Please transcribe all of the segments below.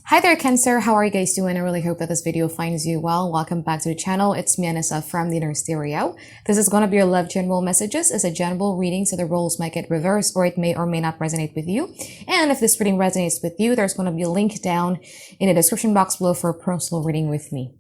Hi there, Cancer. How are you guys doing? I really hope that this video finds you well. Welcome back to the channel. It's me, Anisa, from the Inner Stereo. This is going to be your love general messages. It's a general reading, so the roles might get reversed or it may or may not resonate with you. And if this reading resonates with you, there's going to be a link down in the description box below for a personal reading with me.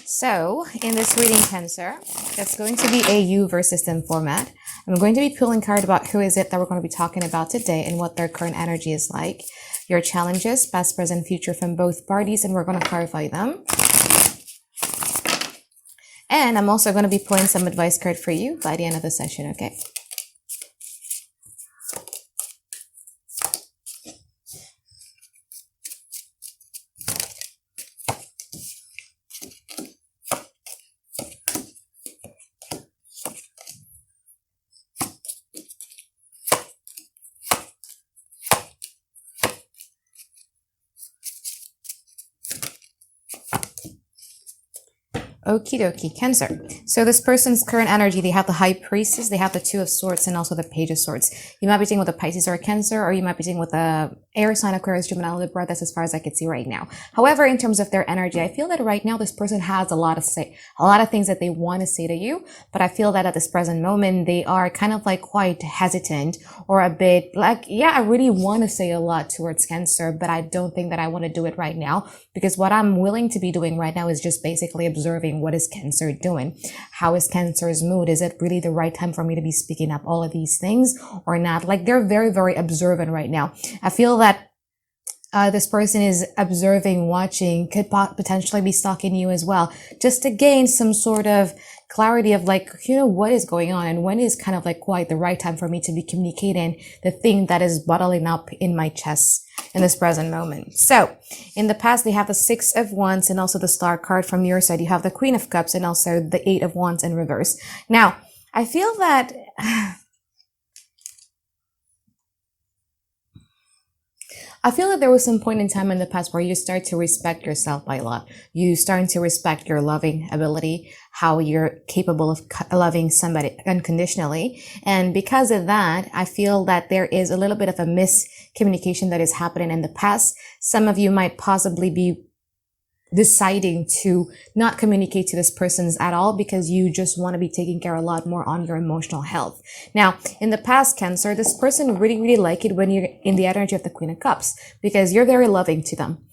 So, in this reading, Cancer, it's going to be a you versus them format. I'm going to be pulling card about who is it that we're going to be talking about today and what their current energy is like. Your challenges, past, present, future from both parties, and we're going to clarify them. And I'm also going to be pulling some advice card for you by the end of the session, okay? Okie dokie, Cancer. So this person's current energy, they have the High Priestess, they have the Two of Swords, and also the Page of Swords. You might be dealing with a Pisces or a Cancer, or you might be dealing with a air sign, Aquarius, Gemini, Libra. That's as far as I can see right now. However, in terms of their energy, I feel that right now this person has a lot of things that they want to say to you, but I feel that at this present moment, they are kind of like quite hesitant or a bit like, yeah, I really want to say a lot towards Cancer, but I don't think that I want to do it right now, because what I'm willing to be doing right now is just basically observing what is Cancer doing? How is Cancer's mood? Is it really the right time for me to be speaking up all of these things or not? Like, they're very, very observant right now. I feel that this person is observing, watching, could potentially be stalking you as well, just to gain some sort of clarity of like, you know, what is going on and when is kind of like quite the right time for me to be communicating the thing that is bottling up in my chest in this present moment. So in the past, they have the Six of Wands and also the Star card. From your side, you have the Queen of Cups and also the Eight of Wands in reverse. Now, I feel that there was some point in time in the past where you start to respect yourself by a lot. You start to respect your loving ability, how you're capable of loving somebody unconditionally. And because of that, I feel that there is a little bit of a miscommunication that is happening in the past. Some of you might possibly be deciding to not communicate to this person at all because you just want to be taking care a lot more on your emotional health. Now, in the past, Cancer, this person really, really like it when you're in the energy of the Queen of Cups because you're very loving to them.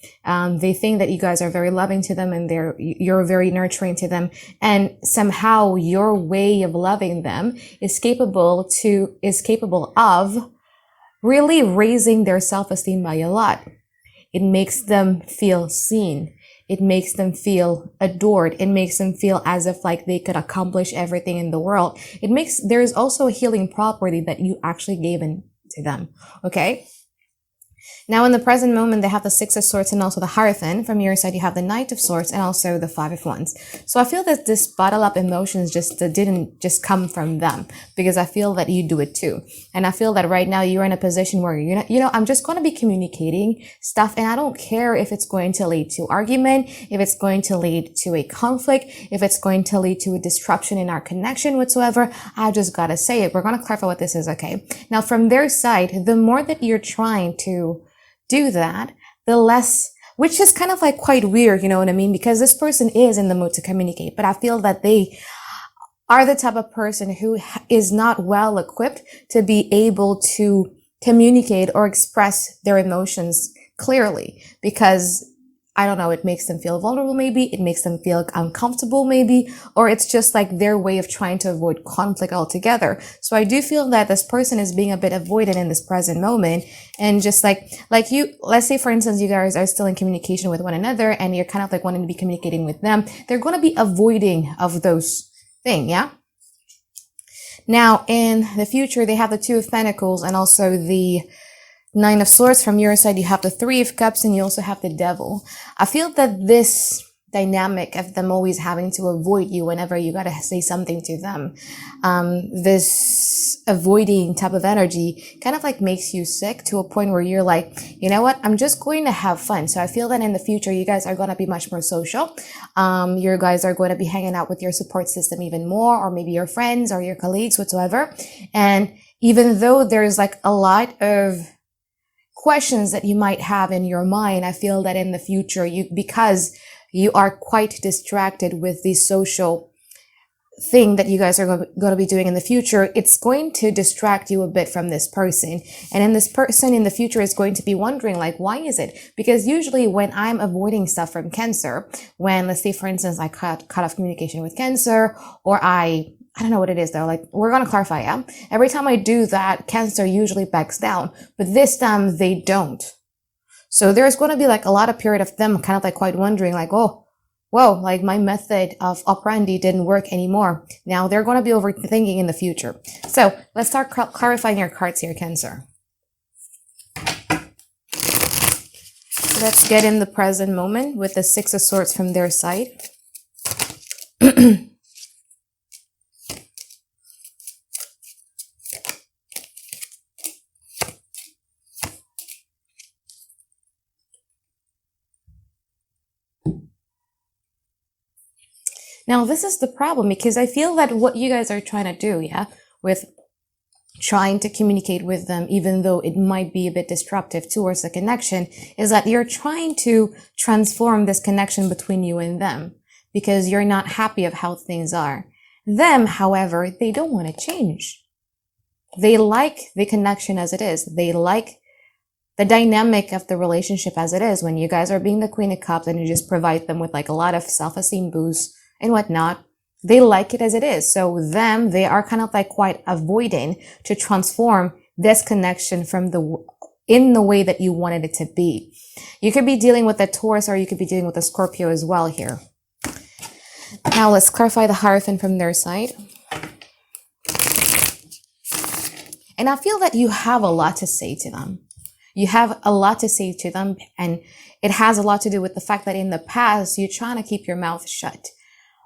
They think that you guys are very loving to them and you're very nurturing to them. And somehow your way of loving them is capable of really raising their self-esteem by a lot. It makes them feel seen. It makes them feel adored. It makes them feel as if like they could accomplish everything in the world. There is also a healing property that you actually gave in to them. Okay. Now, in the present moment, they have the Six of Swords and also the Hierophant. From your side, you have the Knight of Swords and also the Five of Wands. So I feel that this bottle up emotions didn't just come from them, because I feel that you do it too. And I feel that right now you're in a position where I'm just going to be communicating stuff, and I don't care if it's going to lead to argument, if it's going to lead to a conflict, if it's going to lead to a disruption in our connection whatsoever. I just got to say it. We're going to clarify what this is, okay? Now, from their side, the more that you're trying to do that, the less, which is kind of like quite weird, you know what I mean? Because this person is in the mood to communicate, but I feel that they are the type of person who is not well equipped to be able to communicate or express their emotions clearly, because I don't know, it makes them feel vulnerable maybe, it makes them feel uncomfortable maybe, or it's just like their way of trying to avoid conflict altogether. So I do feel that this person is being a bit avoidant in this present moment, and just like you, let's say for instance, you guys are still in communication with one another and you're kind of like wanting to be communicating with them, they're going to be avoiding of those things, yeah? Now, in the future, they have the Two of Pentacles and also the Nine of Swords. From your side, you have the Three of Cups and you also have the Devil. I feel that this dynamic of them always having to avoid you whenever you gotta say something to them, this avoiding type of energy kind of like makes you sick to a point where you're like, you know what, I'm just going to have fun. So I feel that in the future, you guys are going to be much more social. You guys are going to be hanging out with your support system even more, or maybe your friends or your colleagues whatsoever. And even though there's like a lot of questions that you might have in your mind. I feel that in the future, because you are quite distracted with the social thing that you guys are going to be doing in the future, it's going to distract you a bit from this person. And then this person in the future is going to be wondering, like, why is it? Because usually when I'm avoiding stuff from Cancer, when, let's say, for instance, I cut off communication with Cancer, or I don't know what it is though, like, we're going to clarify, yeah? Every time I do that, Cancer usually backs down, but this time they don't. So there's going to be like a lot of period of them kind of like quite wondering, like, oh, whoa, like my method of operandi didn't work anymore. Now they're going to be overthinking in the future. So let's start clarifying your cards here, Cancer. So let's get in the present moment with the Six of Swords from their side. Now, this is the problem, because I feel that what you guys are trying to do, yeah, with trying to communicate with them, even though it might be a bit disruptive towards the connection, is that you're trying to transform this connection between you and them, because you're not happy of how things are. Them, however, they don't want to change. They like the connection as it is. They like the dynamic of the relationship as it is. When you guys are being the Queen of Cups and you just provide them with like a lot of self-esteem boosts and whatnot, they like it as it is. So them, they are kind of like quite avoiding to transform this connection from in the way that you wanted it to be. You could be dealing with a Taurus, or you could be dealing with a Scorpio as well here. Now let's clarify the Hierophant from their side. And I feel that you have a lot to say to them. You have a lot to say to them, and it has a lot to do with the fact that in the past, you're trying to keep your mouth shut,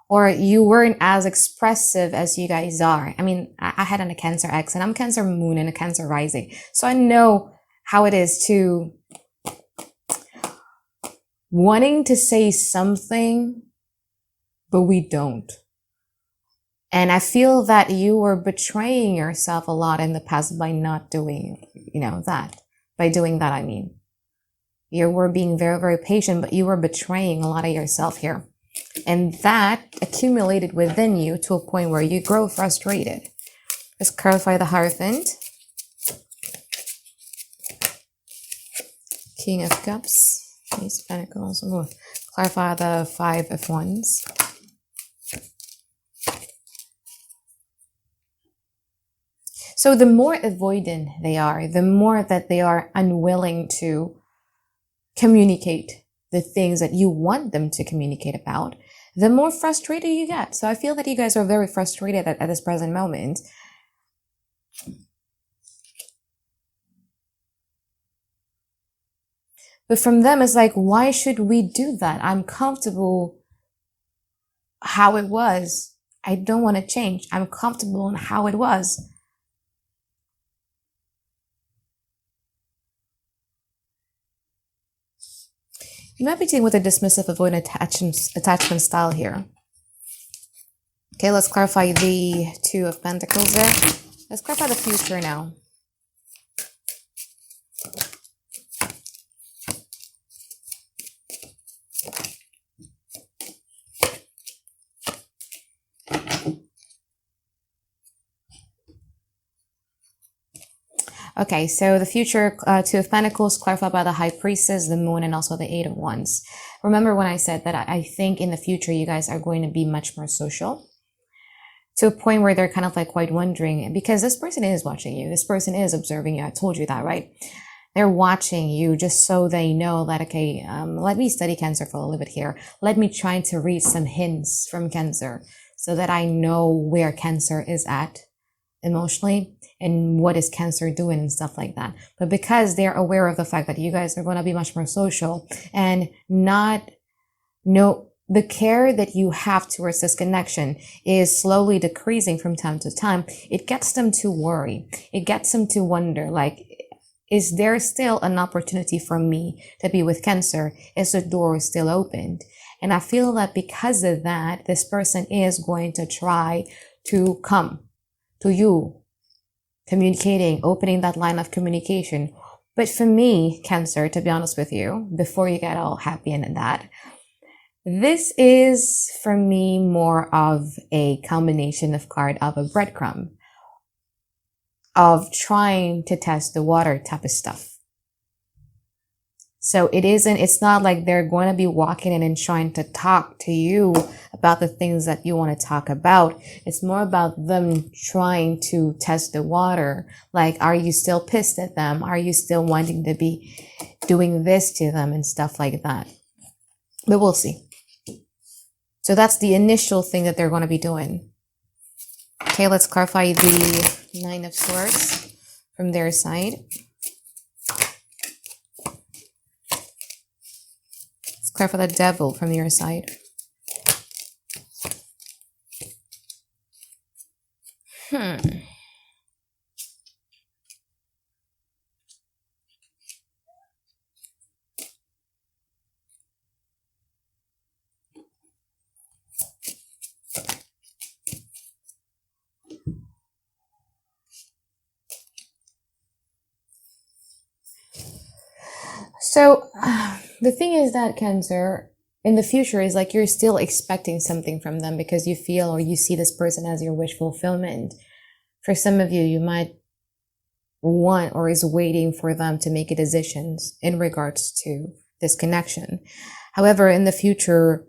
or you weren't as expressive as you guys are. I mean, I had a Cancer X, and I'm Cancer Moon and a Cancer Rising. So I know how it is to wanting to say something, but we don't. And I feel that you were betraying yourself a lot in the past by not doing, that. By doing that, I mean. You were being very, very patient, but you were betraying a lot of yourself here. And that accumulated within you to a point where you grow frustrated. Let's clarify the Hierophant. King of Cups. Ace of Pentacles. Ooh. Clarify the Five of Wands. So the more avoidant they are, the more that they are unwilling to communicate the things that you want them to communicate about, the more frustrated you get. So I feel that you guys are very frustrated at this present moment. But from them, it's like, why should we do that? I'm comfortable how it was. I don't want to change. I'm comfortable in how it was. You might be dealing with a dismissive, avoidant attachment style here. Okay, let's clarify the Two of Pentacles there. Let's clarify the future now. Okay, so the future, Two of Pentacles, clarified by the High Priestess, the Moon, and also the Eight of Wands. Remember when I said that I think in the future you guys are going to be much more social, to a point where they're kind of like quite wondering, because this person is watching you. This person is observing you. I told you that, right? They're watching you just so they know that, okay, let me study Cancer for a little bit here. Let me try to read some hints from Cancer so that I know where Cancer is at emotionally and what is Cancer doing and stuff like that. But because they're aware of the fact that you guys are going to be much more social and not know the care that you have towards this connection is slowly decreasing from time to time, it gets them to worry. It gets them to wonder, like, is there still an opportunity for me to be with Cancer? Is the door still opened? And I feel that because of that, this person is going to try to come to you, communicating, opening that line of communication. But for me, Cancer, to be honest with you, before you get all happy and that, this is for me more of a combination of card of a breadcrumb, of trying to test the water type of stuff. So it's not like they're going to be walking in and trying to talk to you about the things that you want to talk about. It's more about them trying to test the water. Like, are you still pissed at them? Are you still wanting to be doing this to them and stuff like that? But we'll see. So that's the initial thing that they're going to be doing. Okay, let's clarify the Nine of Swords from their side. Clarify the Devil from your side. So the thing is that Cancer, in the future, is like you're still expecting something from them because you feel or you see this person as your wish fulfillment. For some of you, you might want or is waiting for them to make a decision in regards to this connection. However, in the future,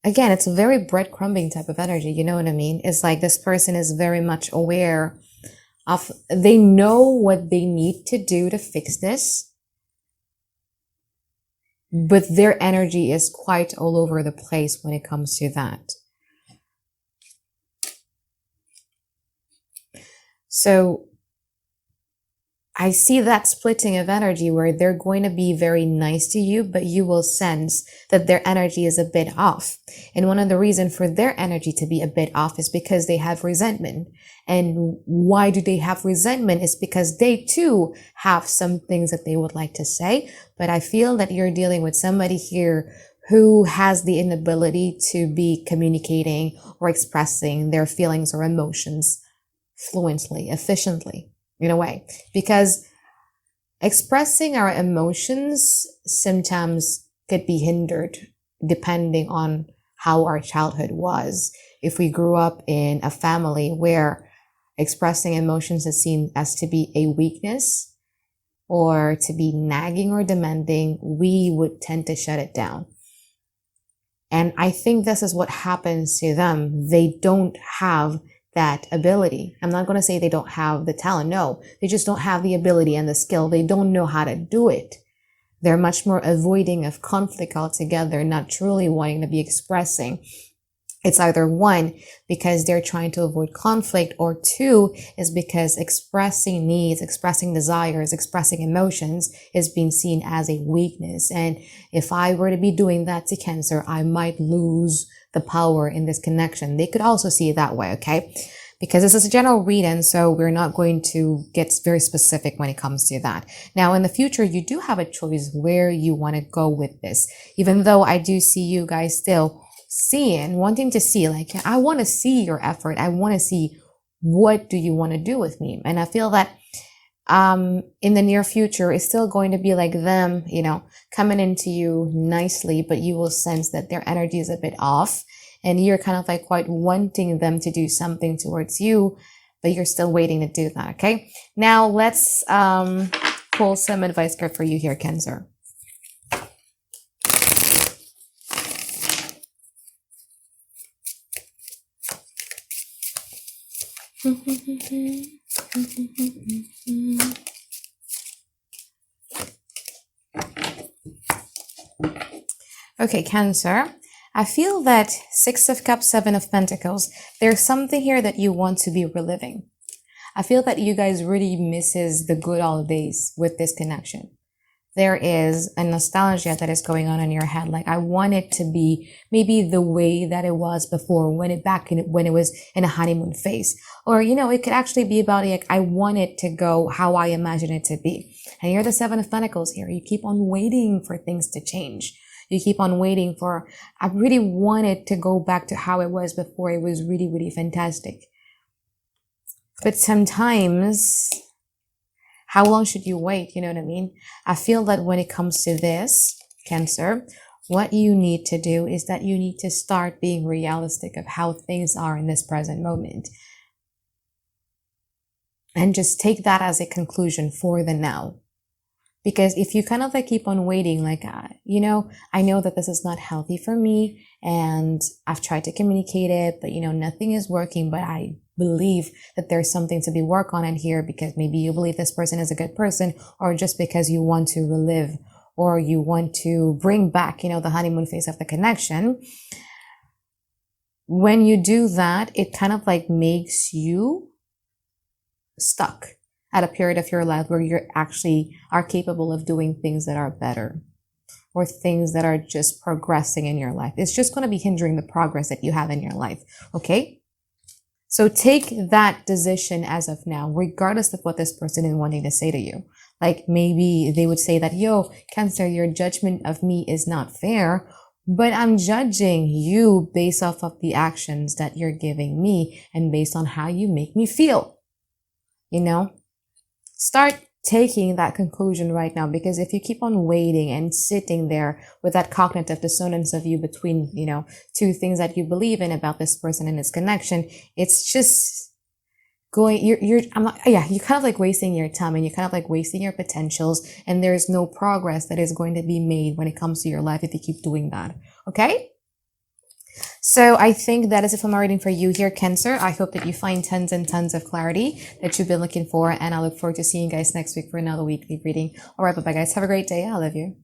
again, it's a very breadcrumbing type of energy. You know what I mean? It's like this person is very much aware of, they know what they need to do to fix this, but their energy is quite all over the place when it comes to that. So I see that splitting of energy where they're going to be very nice to you, but you will sense that their energy is a bit off. And one of the reasons for their energy to be a bit off is because they have resentment. And why do they have resentment? Is because they too have some things that they would like to say. But I feel that you're dealing with somebody here who has the inability to be communicating or expressing their feelings or emotions fluently, efficiently, in a way, because expressing our emotions sometimes could be hindered depending on how our childhood was. If we grew up in a family where expressing emotions is seen as to be a weakness or to be nagging or demanding, we would tend to shut it down. And I think this is what happens to them. They don't have that ability. I'm not going to say they don't have the talent. No, they just don't have the ability and the skill. They don't know how to do it. They're much more avoiding of conflict altogether, not truly wanting to be expressing. It's either one, because they're trying to avoid conflict, or two is because expressing needs, expressing desires, expressing emotions is being seen as a weakness. And if I were to be doing that to Cancer, I might lose the power in this connection. They could also see it that way, okay? Because this is a general reading, so we're not going to get very specific when it comes to that. Now, in the future, you do have a choice where you want to go with this. Even though I do see you guys still wanting to see, like, I want to see your effort. I want to see what do you want to do with me. And I feel that in the near future, it's still going to be like them, coming into you nicely, but you will sense that their energy is a bit off and you're kind of like quite wanting them to do something towards you, but you're still waiting to do that. Okay. Now let's pull some advice card for you here, Cancer. Okay, Cancer. I feel that Six of Cups, Seven of Pentacles, there's something here that you want to be reliving. I feel that you guys really misses the good old days with this connection. There is a nostalgia that is going on in your head. Like, I want it to be maybe the way that it was before, when it was in a honeymoon phase. Or, it could actually be about like, I want it to go how I imagine it to be. And you're the Seven of Pentacles here. You keep on waiting for things to change. You keep on waiting for, I really want it to go back to how it was before. It was really, really fantastic. But sometimes How long should you wait? You know what I mean? I feel that when it comes to this, Cancer, what you need to do is that you need to start being realistic of how things are in this present moment. And just take that as a conclusion for the now. Because if you kind of like keep on waiting, like, I know that this is not healthy for me and I've tried to communicate it, but nothing is working, but I believe that there's something to be worked on in here because maybe you believe this person is a good person, or just because you want to relive or you want to bring back, the honeymoon phase of the connection. When you do that, it kind of like makes you stuck at a period of your life where you actually are capable of doing things that are better or things that are just progressing in your life. It's just going to be hindering the progress that you have in your life. Okay. So take that decision as of now, regardless of what this person is wanting to say to you. Like maybe they would say that, yo, Cancer, your judgment of me is not fair, but I'm judging you based off of the actions that you're giving me and based on how you make me feel. Start taking that conclusion right now, because if you keep on waiting and sitting there with that cognitive dissonance of you between, two things that you believe in about this person and its connection, it's just you're kind of like wasting your time and you're kind of like wasting your potentials, and there's no progress that is going to be made when it comes to your life if you keep doing that. Okay? So I think that is it for my reading for you here, Cancer. I hope that you find tons and tons of clarity that you've been looking for, and I look forward to seeing you guys next week for another weekly reading. All right, bye-bye, guys. Have a great day. I love you.